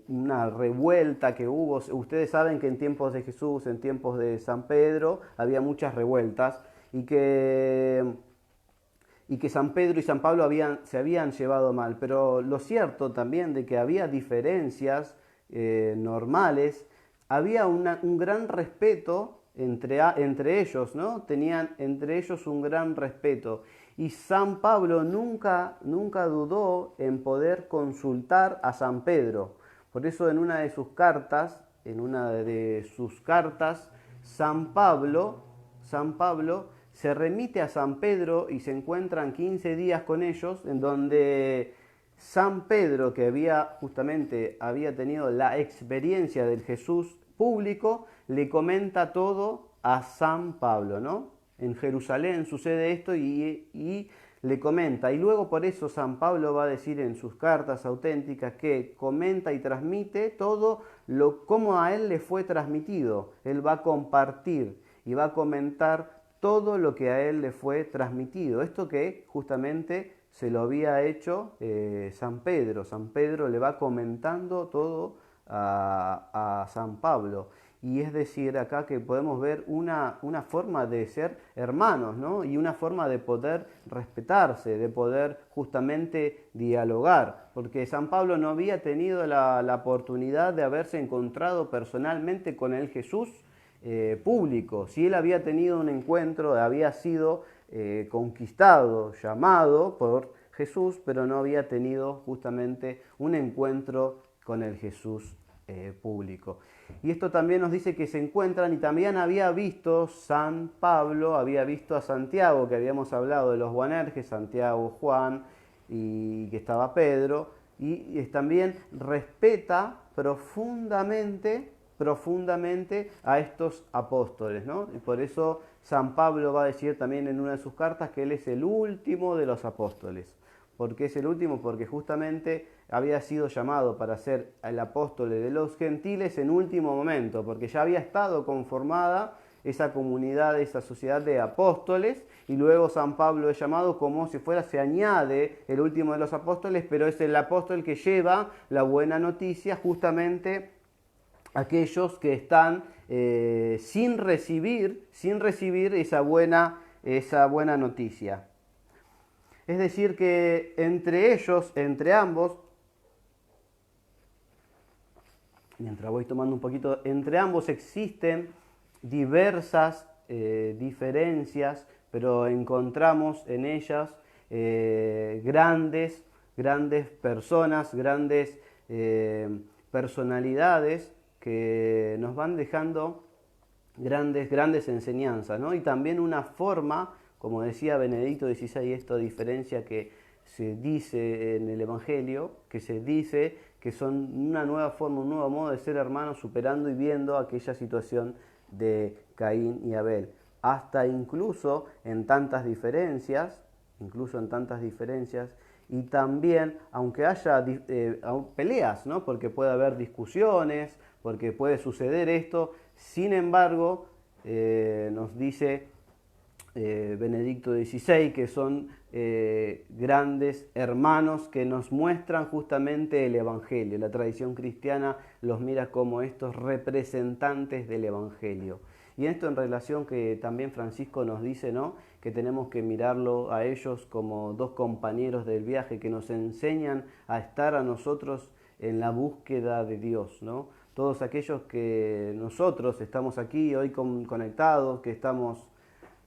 una revuelta que hubo. Ustedes saben que en tiempos de Jesús, en tiempos de San Pedro, había muchas revueltas y que San Pedro y San Pablo se habían llevado mal, pero lo cierto también de que había diferencias normales, había un gran respeto entre ellos, ¿no? Tenían entre ellos un gran respeto. Y San Pablo nunca dudó en poder consultar a San Pedro. Por eso en una de sus cartas, San Pablo se remite a San Pedro y se encuentran 15 días con ellos, en donde San Pedro, que había tenido la experiencia del Jesús público, le comenta todo a San Pablo, ¿no? En Jerusalén sucede esto y le comenta. Y luego por eso San Pablo va a decir en sus cartas auténticas que comenta y transmite todo cómo a él le fue transmitido. Él va a compartir y va a comentar todo lo que a él le fue transmitido. Esto que justamente se lo había hecho San Pedro. San Pedro le va comentando todo a San Pablo. Y es decir, acá que podemos ver una forma de ser hermanos, ¿no? Y una forma de poder respetarse, de poder justamente dialogar. Porque San Pablo no había tenido la oportunidad de haberse encontrado personalmente con el Jesús público. Si él había tenido un encuentro, había sido conquistado, llamado por Jesús, pero no había tenido justamente un encuentro con el Jesús público. Y esto también nos dice que se encuentran, y también había visto San Pablo, había visto a Santiago, que habíamos hablado de los Boanerges, Santiago, Juan, y que estaba Pedro, y también respeta profundamente a estos apóstoles, ¿no? Y por eso San Pablo va a decir también en una de sus cartas que él es el último de los apóstoles. ¿Por qué es el último? Porque justamente había sido llamado para ser el apóstol de los gentiles en último momento, porque ya había estado conformada esa comunidad, esa sociedad de apóstoles, y luego San Pablo es llamado como si fuera, se añade el último de los apóstoles, pero es el apóstol que lleva la buena noticia justamente a aquellos que están sin recibir esa buena noticia. Es decir, que entre ellos, entre ambos, mientras voy tomando un poquito, entre ambos existen diversas diferencias, pero encontramos en ellas grandes personas, grandes personalidades que nos van dejando grandes enseñanzas, ¿no? Y también una forma, como decía Benedicto XVI, esto a diferencia que se dice en el Evangelio, que se dice que son una nueva forma, un nuevo modo de ser hermanos, superando y viendo aquella situación de Caín y Abel. Hasta incluso en tantas diferencias, y también, aunque haya peleas, ¿no? Porque puede haber discusiones, porque puede suceder esto, sin embargo, nos dice Benedicto XVI que son grandes hermanos que nos muestran justamente el Evangelio. La tradición cristiana los mira como estos representantes del Evangelio. Y esto en relación que también Francisco nos dice, ¿no? Que tenemos que mirarlo a ellos como dos compañeros del viaje que nos enseñan a estar a nosotros en la búsqueda de Dios, ¿no? Todos aquellos que nosotros estamos aquí hoy conectados, que estamos,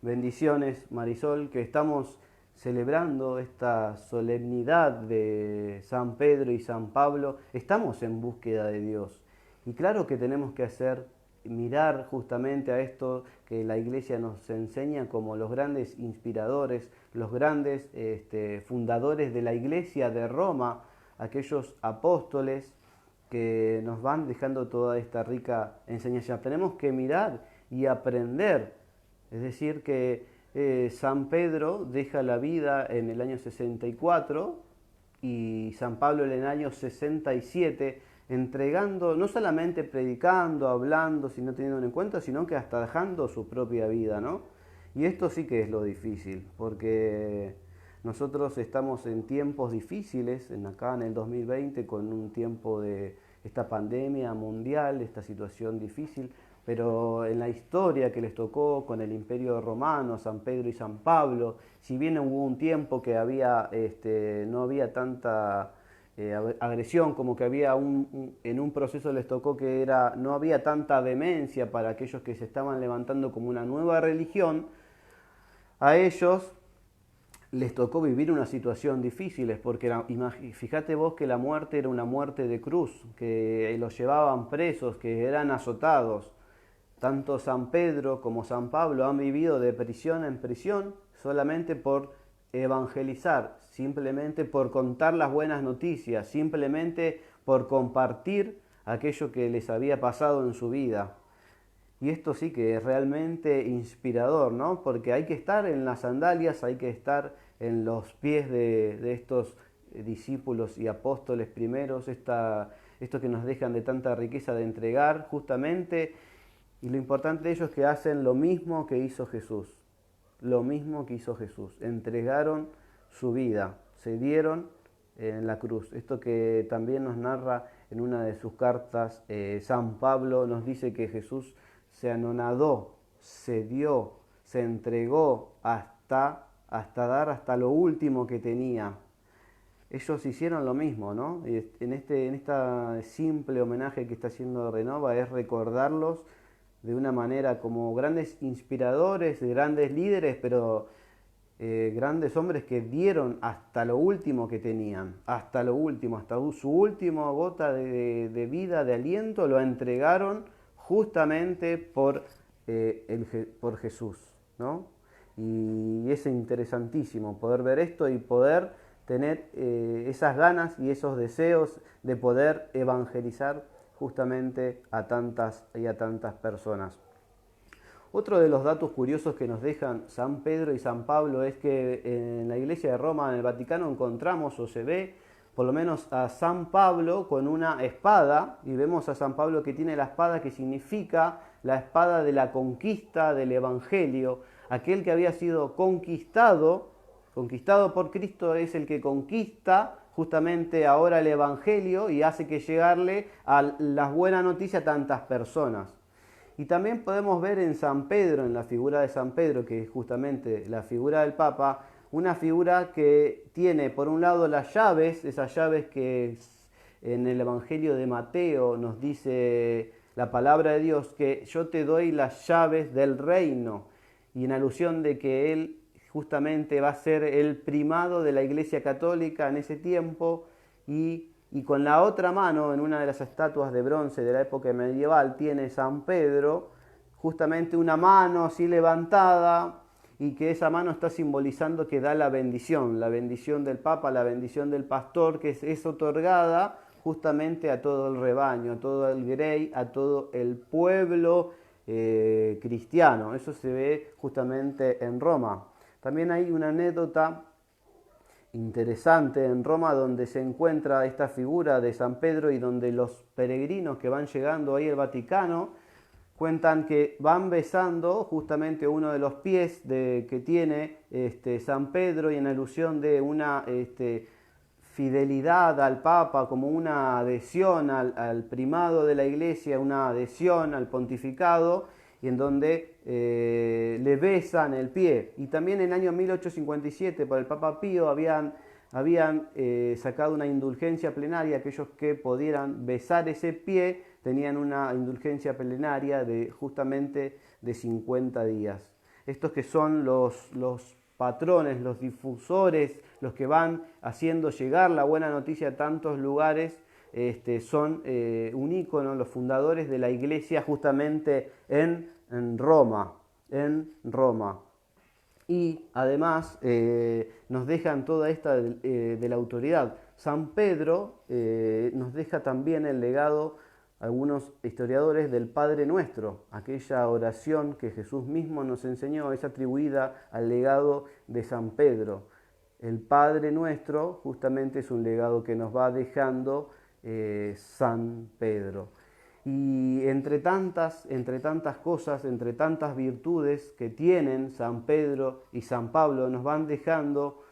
bendiciones Marisol, que estamos celebrando esta solemnidad de San Pedro y San Pablo, estamos en búsqueda de Dios. Y claro que tenemos que mirar justamente a esto que la Iglesia nos enseña como los grandes inspiradores, los grandes fundadores de la Iglesia de Roma, aquellos apóstoles que nos van dejando toda esta rica enseñanza. Tenemos que mirar y aprender. Es decir, que San Pedro deja la vida en el año 64 y San Pablo en el año 67, entregando, no solamente predicando, hablando, sino teniendo en cuenta, sino que hasta dejando su propia vida, ¿no? Y esto sí que es lo difícil, porque nosotros estamos en tiempos difíciles, acá en el 2020, con un tiempo de esta pandemia mundial, esta situación difícil, pero en la historia que les tocó con el Imperio Romano, San Pedro y San Pablo, si bien hubo un tiempo que no había tanta agresión, como que había en un proceso les tocó que no había tanta vehemencia para aquellos que se estaban levantando como una nueva religión, a ellos les tocó vivir una situación difícil, porque fíjate vos que la muerte era una muerte de cruz, que los llevaban presos, que eran azotados. Tanto San Pedro como San Pablo han vivido de prisión en prisión solamente por evangelizar, simplemente por contar las buenas noticias, simplemente por compartir aquello que les había pasado en su vida. Y esto sí que es realmente inspirador, ¿no? Porque hay que estar en las sandalias, hay que estar en los pies de estos discípulos y apóstoles primeros, esto que nos dejan de tanta riqueza de entregar justamente. Y lo importante de ellos es que hacen lo mismo que hizo Jesús. Lo mismo que hizo Jesús. Entregaron su vida, se dieron en la cruz. Esto que también nos narra en una de sus cartas San Pablo, nos dice que Jesús se anonadó, se dio, se entregó hasta dar hasta lo último que tenía. Ellos hicieron lo mismo, ¿no? En esta simple homenaje que está haciendo Renova es recordarlos de una manera como grandes inspiradores, grandes líderes, pero grandes hombres que dieron hasta lo último que tenían, hasta lo último, hasta su última gota de vida, de aliento, lo entregaron justamente por Jesús, ¿no? Y es interesantísimo poder ver esto y poder tener esas ganas y esos deseos de poder evangelizar justamente a tantas personas. Otro de los datos curiosos que nos dejan San Pedro y San Pablo es que en la iglesia de Roma, en el Vaticano, encontramos o se ve por lo menos a San Pablo con una espada, y vemos a San Pablo que tiene la espada que significa la espada de la conquista del Evangelio. Aquel que había sido conquistado por Cristo es el que conquista justamente ahora el Evangelio y hace que llegarle a las buenas noticias a tantas personas. Y también podemos ver en San Pedro, en la figura de San Pedro, que es justamente la figura del Papa, una figura que tiene por un lado las llaves, esas llaves que en el Evangelio de Mateo nos dice la palabra de Dios, que yo te doy las llaves del reino, y en alusión de que él justamente va a ser el primado de la Iglesia Católica en ese tiempo, y con la otra mano, en una de las estatuas de bronce de la época medieval, tiene San Pedro, justamente una mano así levantada, y que esa mano está simbolizando que da la bendición del Papa, la bendición del pastor, que es otorgada justamente a todo el rebaño, a todo el grey, a todo el pueblo cristiano. Eso se ve justamente en Roma. También hay una anécdota interesante en Roma donde se encuentra esta figura de San Pedro, y donde los peregrinos que van llegando ahí al Vaticano cuentan que van besando justamente uno de los pies que tiene San Pedro, y en alusión de una fidelidad al Papa, como una adhesión al primado de la Iglesia, una adhesión al pontificado, y en donde le besan el pie. Y también en el año 1857 por el Papa Pío habían sacado una indulgencia plenaria. Aquellos que pudieran besar ese pie tenían una indulgencia plenaria justamente de 50 días. Estos que son los patrones, los difusores, los que van haciendo llegar la buena noticia a tantos lugares, son un ícono, los fundadores de la Iglesia justamente en Roma. Y además nos dejan toda esta de la autoridad. San Pedro nos deja también el legado, algunos historiadores, del Padre Nuestro. Aquella oración que Jesús mismo nos enseñó es atribuida al legado de San Pedro. El Padre Nuestro justamente es un legado que nos va dejando San Pedro. Y entre tantas cosas, entre tantas virtudes que tienen San Pedro y San Pablo, nos van dejando,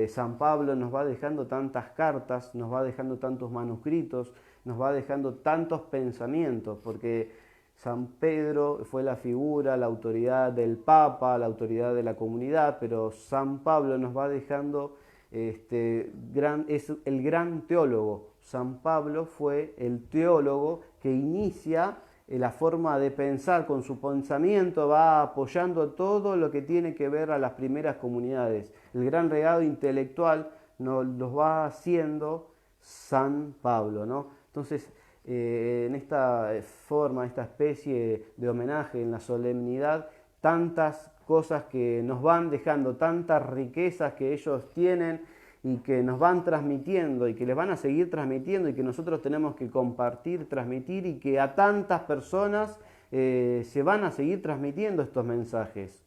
San Pablo nos va dejando tantas cartas, nos va dejando tantos manuscritos, nos va dejando tantos pensamientos, porque San Pedro fue la figura, la autoridad del Papa, la autoridad de la comunidad, pero San Pablo nos va dejando, es el gran teólogo. San Pablo fue el teólogo que inicia la forma de pensar. Con su pensamiento va apoyando todo lo que tiene que ver a las primeras comunidades. El gran legado intelectual nos los va haciendo San Pablo, ¿no? Entonces, en esta forma, esta especie de homenaje en la solemnidad, tantas cosas que nos van dejando, tantas riquezas que ellos tienen y que nos van transmitiendo y que les van a seguir transmitiendo, y que nosotros tenemos que compartir, transmitir, y que a tantas personas se van a seguir transmitiendo estos mensajes.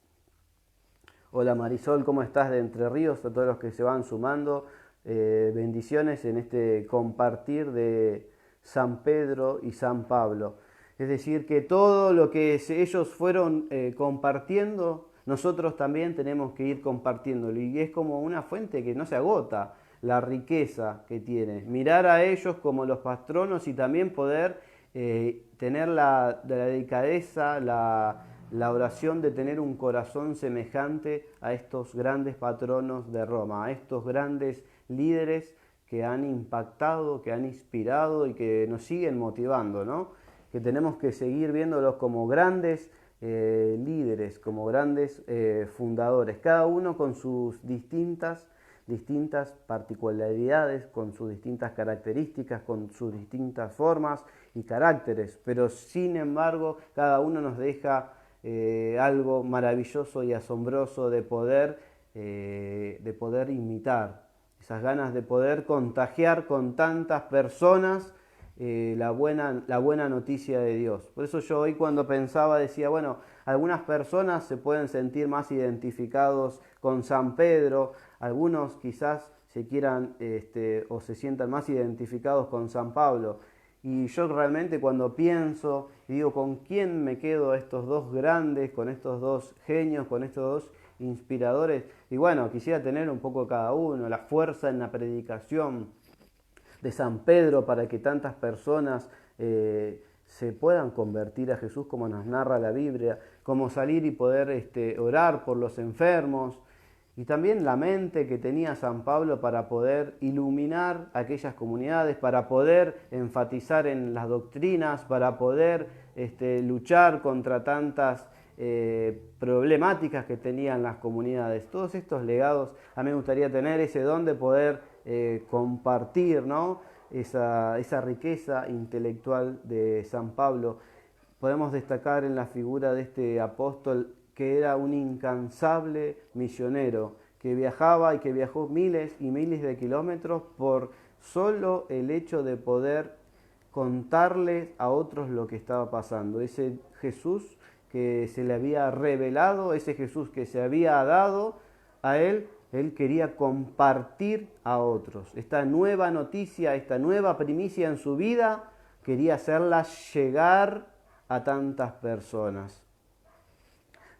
Hola Marisol, ¿cómo estás de Entre Ríos? A todos los que se van sumando, bendiciones en este compartir de San Pedro y San Pablo. Es decir, que todo lo que ellos fueron compartiendo, nosotros también tenemos que ir compartiéndolo, y es como una fuente que no se agota, la riqueza que tiene. Mirar a ellos como los patronos, y también poder tener la delicadeza, la oración de tener un corazón semejante a estos grandes patronos de Roma, a estos grandes líderes que han impactado, que han inspirado y que nos siguen motivando, ¿no? Que tenemos que seguir viéndolos como grandes líderes, como grandes fundadores, cada uno con sus distintas particularidades, con sus distintas características, con sus distintas formas y caracteres, pero sin embargo cada uno nos deja algo maravilloso y asombroso de poder imitar, esas ganas de poder contagiar con tantas personas la buena noticia de Dios. Por eso yo hoy, cuando pensaba, decía, bueno, algunas personas se pueden sentir más identificados con San Pedro, algunos quizás se quieran o se sientan más identificados con San Pablo. Y yo realmente, cuando pienso y digo, ¿con quién me quedo estos dos grandes, con estos dos genios, con estos dos inspiradores? Y bueno, quisiera tener un poco cada uno, la fuerza en la predicación de San Pedro para que tantas personas se puedan convertir a Jesús, como nos narra la Biblia, como salir y poder orar por los enfermos, y también la mente que tenía San Pablo para poder iluminar aquellas comunidades, para poder enfatizar en las doctrinas, para poder luchar contra tantas problemáticas que tenían las comunidades. Todos estos legados, a mí me gustaría tener ese don de poder compartir, ¿no? esa riqueza intelectual de San Pablo. Podemos destacar en la figura de este apóstol que era un incansable misionero, que viajaba y que viajó miles y miles de kilómetros por solo el hecho de poder contarles a otros lo que estaba pasando. Ese Jesús que se le había revelado, ese Jesús que se había dado a él quería compartir a otros. Esta nueva noticia, esta nueva primicia en su vida, quería hacerla llegar a tantas personas.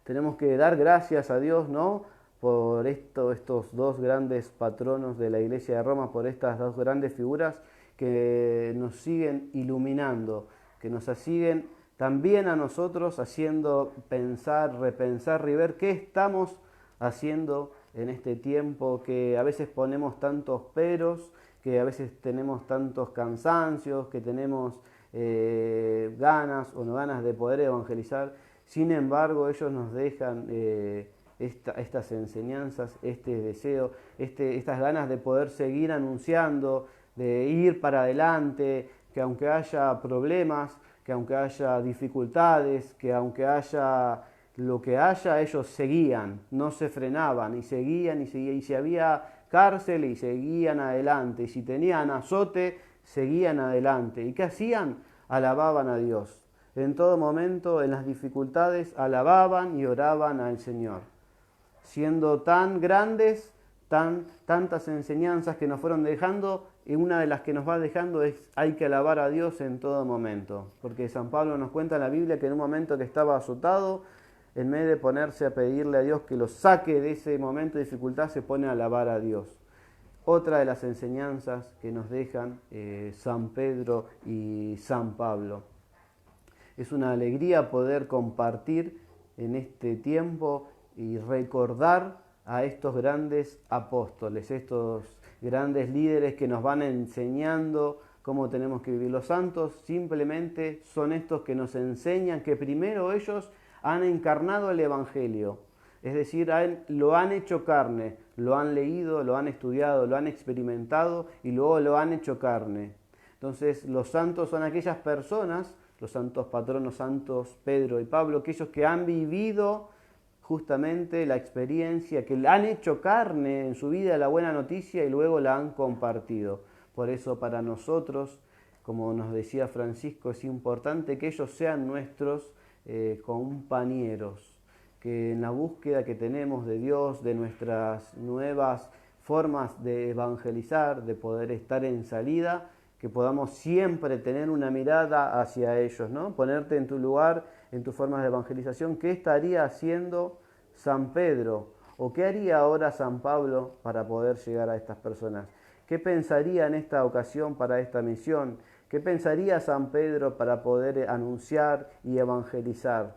Tenemos que dar gracias a Dios, ¿no? Por estos dos grandes patronos de la Iglesia de Roma, por estas dos grandes figuras que nos siguen iluminando, que nos siguen también a nosotros haciendo pensar, repensar y ver qué estamos haciendo en este tiempo, que a veces ponemos tantos peros, que a veces tenemos tantos cansancios, que tenemos ganas o no ganas de poder evangelizar. Sin embargo, ellos nos dejan estas enseñanzas, este deseo, estas ganas de poder seguir anunciando, de ir para adelante, que aunque haya problemas, que aunque haya dificultades, que aunque haya lo que haya, ellos seguían, no se frenaban y seguían y seguían. Y si había cárcel y seguían adelante, y si tenían azote, seguían adelante. ¿Y qué hacían? Alababan a Dios. En todo momento, en las dificultades, alababan y oraban al Señor. Siendo tan grandes, tantas enseñanzas que nos fueron dejando, y una de las que nos va dejando es hay que alabar a Dios en todo momento. Porque San Pablo nos cuenta en la Biblia que en un momento que estaba azotado, en vez de ponerse a pedirle a Dios que lo saque de ese momento de dificultad, se pone a alabar a Dios. Otra de las enseñanzas que nos dejan San Pedro y San Pablo. Es una alegría poder compartir en este tiempo y recordar a estos grandes apóstoles, estos grandes líderes que nos van enseñando cómo tenemos que vivir. Los santos simplemente son estos que nos enseñan que primero ellos han encarnado el Evangelio, es decir, lo han hecho carne, lo han leído, lo han estudiado, lo han experimentado y luego lo han hecho carne. Entonces los santos son aquellas personas, los santos patronos, santos Pedro y Pablo, aquellos que han vivido justamente la experiencia, que la han hecho carne en su vida la buena noticia y luego la han compartido. Por eso para nosotros, como nos decía Francisco, es importante que ellos sean nuestros compañeros, que en la búsqueda que tenemos de Dios, de nuestras nuevas formas de evangelizar, de poder estar en salida, que podamos siempre tener una mirada hacia ellos, ¿no? Ponerte en tu lugar, en tus formas de evangelización. ¿Qué estaría haciendo San Pedro? ¿O qué haría ahora San Pablo para poder llegar a estas personas? ¿Qué pensaría en esta ocasión para esta misión? ¿Qué pensaría San Pedro para poder anunciar y evangelizar?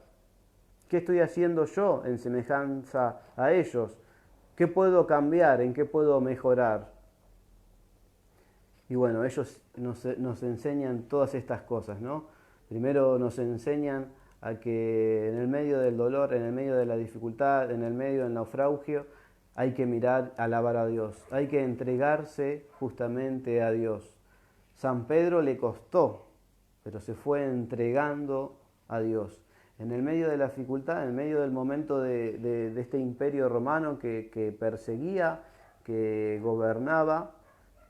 ¿Qué estoy haciendo yo en semejanza a ellos? ¿Qué puedo cambiar? ¿En qué puedo mejorar? Y bueno, ellos nos enseñan todas estas cosas, ¿no? Primero nos enseñan a que en el medio del dolor, en el medio de la dificultad, en el medio del naufragio, hay que mirar, alabar a Dios. Hay que entregarse justamente a Dios. San Pedro le costó, pero se fue entregando a Dios. En el medio de la dificultad, en el medio del momento de este imperio romano que perseguía, que gobernaba,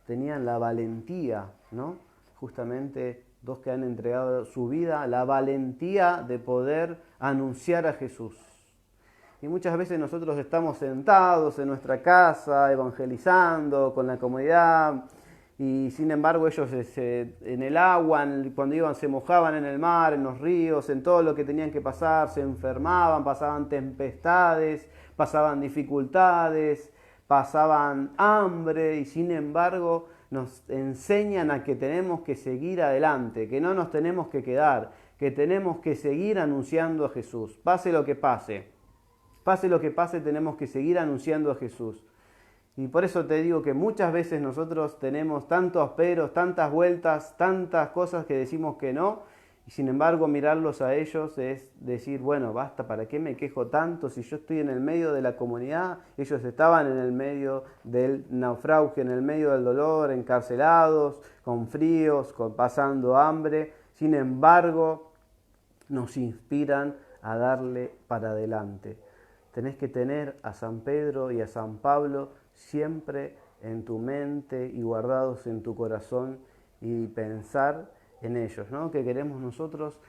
tenían la valentía, ¿no? Justamente dos que han entregado su vida, la valentía de poder anunciar a Jesús. Y muchas veces nosotros estamos sentados en nuestra casa, evangelizando con la comunidad, y sin embargo ellos en el agua, cuando iban, se mojaban en el mar, en los ríos, en todo lo que tenían que pasar, se enfermaban, pasaban tempestades, pasaban dificultades, pasaban hambre, y sin embargo nos enseñan a que tenemos que seguir adelante, que no nos tenemos que quedar, que tenemos que seguir anunciando a Jesús. Pase lo que pase, tenemos que seguir anunciando a Jesús. Y por eso te digo que muchas veces nosotros tenemos tantos peros, tantas vueltas, tantas cosas que decimos que no, Y sin embargo, mirarlos a ellos es decir, bueno, basta, ¿para qué me quejo tanto si yo estoy en el medio de la comunidad? Ellos estaban en el medio del naufragio, en el medio del dolor, encarcelados, con fríos, pasando hambre. Sin embargo, nos inspiran a darle para adelante. Tenés que tener a San Pedro y a San Pablo siempre en tu mente y guardados en tu corazón y pensar en ellos, ¿no? Que queremos nosotros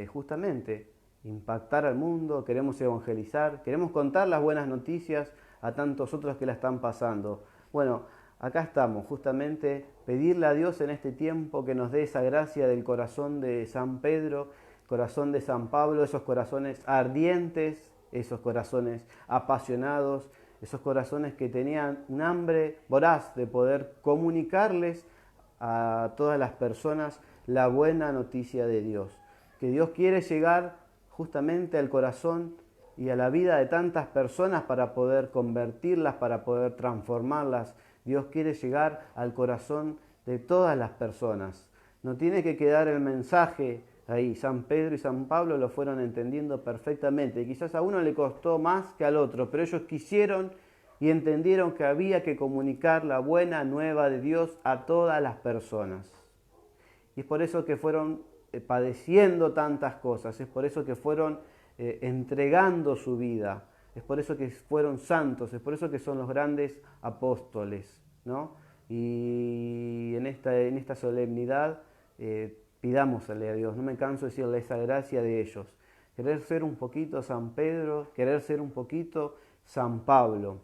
justamente impactar al mundo, queremos evangelizar, queremos contar las buenas noticias a tantos otros que la están pasando. Bueno, acá estamos, justamente pedirle a Dios en este tiempo que nos dé esa gracia del corazón de San Pedro, corazón de San Pablo, esos corazones ardientes, esos corazones apasionados, esos corazones que tenían un hambre voraz de poder comunicarles a todas las personas la buena noticia de Dios. Que Dios quiere llegar justamente al corazón y a la vida de tantas personas para poder convertirlas, para poder transformarlas. Dios quiere llegar al corazón de todas las personas. No tiene que quedar el mensaje ahí. San Pedro y San Pablo lo fueron entendiendo perfectamente. Quizás a uno le costó más que al otro, pero ellos quisieron y entendieron que había que comunicar la buena nueva de Dios a todas las personas. Y es por eso que fueron padeciendo tantas cosas, es por eso que fueron entregando su vida, es por eso que fueron santos, es por eso que son los grandes apóstoles, ¿no? Y en esta solemnidad pidámosle a Dios, no me canso de decirle esa gracia de ellos, querer ser un poquito San Pedro, querer ser un poquito San Pablo.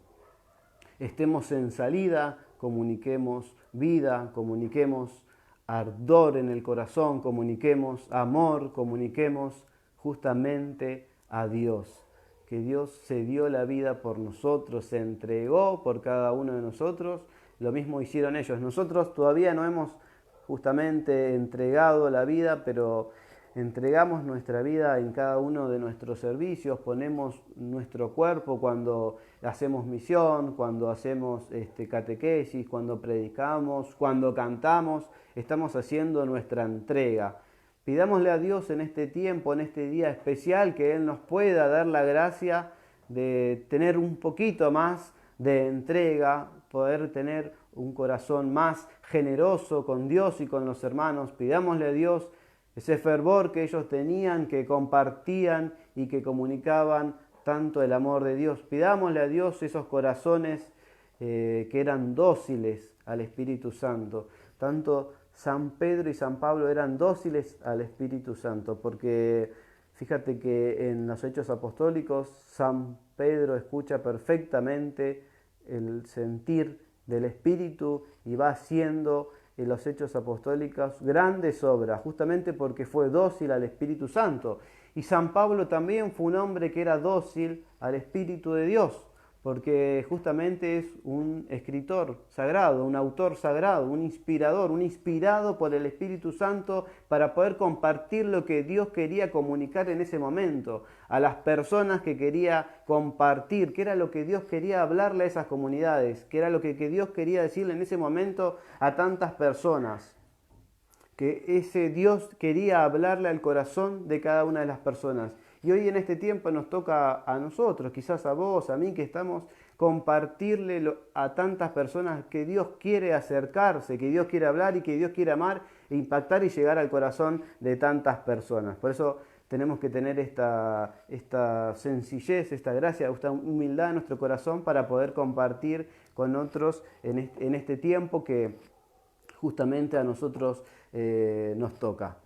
Estemos en salida, comuniquemos vida, comuniquemos ardor en el corazón, comuniquemos amor, comuniquemos justamente a Dios. Que Dios se dio la vida por nosotros, se entregó por cada uno de nosotros. Lo mismo hicieron ellos. Nosotros todavía no hemos justamente entregado la vida, pero entregamos nuestra vida en cada uno de nuestros servicios, ponemos nuestro cuerpo cuando hacemos misión, cuando hacemos catequesis, cuando predicamos, cuando cantamos, estamos haciendo nuestra entrega. Pidámosle a Dios en este tiempo, en este día especial, que Él nos pueda dar la gracia de tener un poquito más de entrega, poder tener un corazón más generoso con Dios y con los hermanos. Pidámosle a Dios ese fervor que ellos tenían, que compartían y que comunicaban tanto el amor de Dios. Pidámosle a Dios esos corazones que eran dóciles al Espíritu Santo. Tanto San Pedro y San Pablo eran dóciles al Espíritu Santo, porque fíjate que en los Hechos Apostólicos San Pedro escucha perfectamente el sentir del Espíritu y va haciendo en los Hechos Apostólicos grandes obras, justamente porque fue dócil al Espíritu Santo. Y San Pablo también fue un hombre que era dócil al Espíritu de Dios, porque justamente es un escritor sagrado, un autor sagrado, un inspirador, un inspirado por el Espíritu Santo para poder compartir lo que Dios quería comunicar en ese momento a las personas que quería compartir, que era lo que Dios quería hablarle a esas comunidades, que era lo que Dios quería decirle en ese momento a tantas personas, que ese Dios quería hablarle al corazón de cada una de las personas. Y hoy en este tiempo nos toca a nosotros, quizás a vos, a mí, que estamos compartirle a tantas personas que Dios quiere acercarse, que Dios quiere hablar y que Dios quiere amar, e impactar y llegar al corazón de tantas personas. Por eso tenemos que tener esta sencillez, esta gracia, esta humildad en nuestro corazón para poder compartir con otros en este tiempo que justamente a nosotros nos toca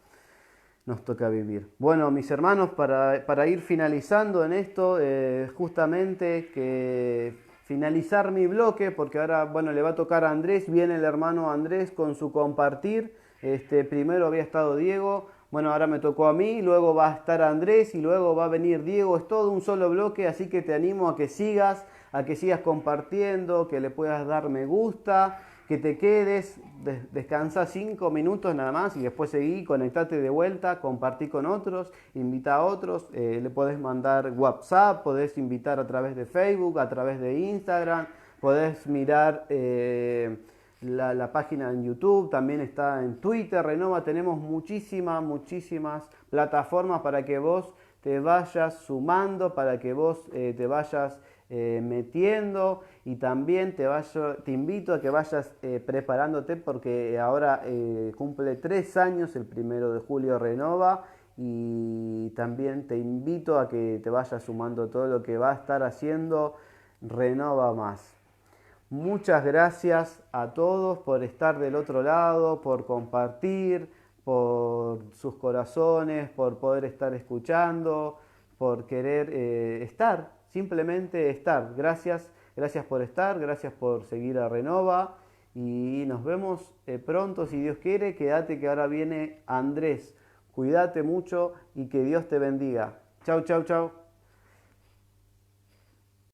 vivir. Bueno, mis hermanos, para ir finalizando en esto, justamente que finalizar mi bloque, porque ahora, bueno, le va a tocar a Andrés, viene el hermano Andrés con su compartir. Primero había estado Diego, bueno, ahora me tocó a mí, luego va a estar Andrés y luego va a venir Diego. Es todo un solo bloque, así que te animo a que sigas compartiendo, que le puedas dar me gusta, que te quedes, descansa 5 minutos nada más y después seguí, conectate de vuelta, compartí con otros, invita a otros, le podés mandar WhatsApp, podés invitar a través de Facebook, a través de Instagram, podés mirar la página en YouTube, también está en Twitter, Renova. Tenemos muchísimas plataformas para que vos te vayas sumando, para que vos te vayas metiendo, y también te invito a que vayas preparándote, porque ahora cumple 3 años el 1 de julio Renova, y también te invito a que te vayas sumando todo lo que va a estar haciendo Renova Más. Muchas gracias a todos por estar del otro lado, por compartir, por sus corazones, por poder estar escuchando, por querer estar, simplemente estar. Gracias por estar, gracias por seguir a Renova, y nos vemos pronto si Dios quiere. Quédate que ahora viene Andrés. Cuídate mucho y que Dios te bendiga. Chau, chau, chau.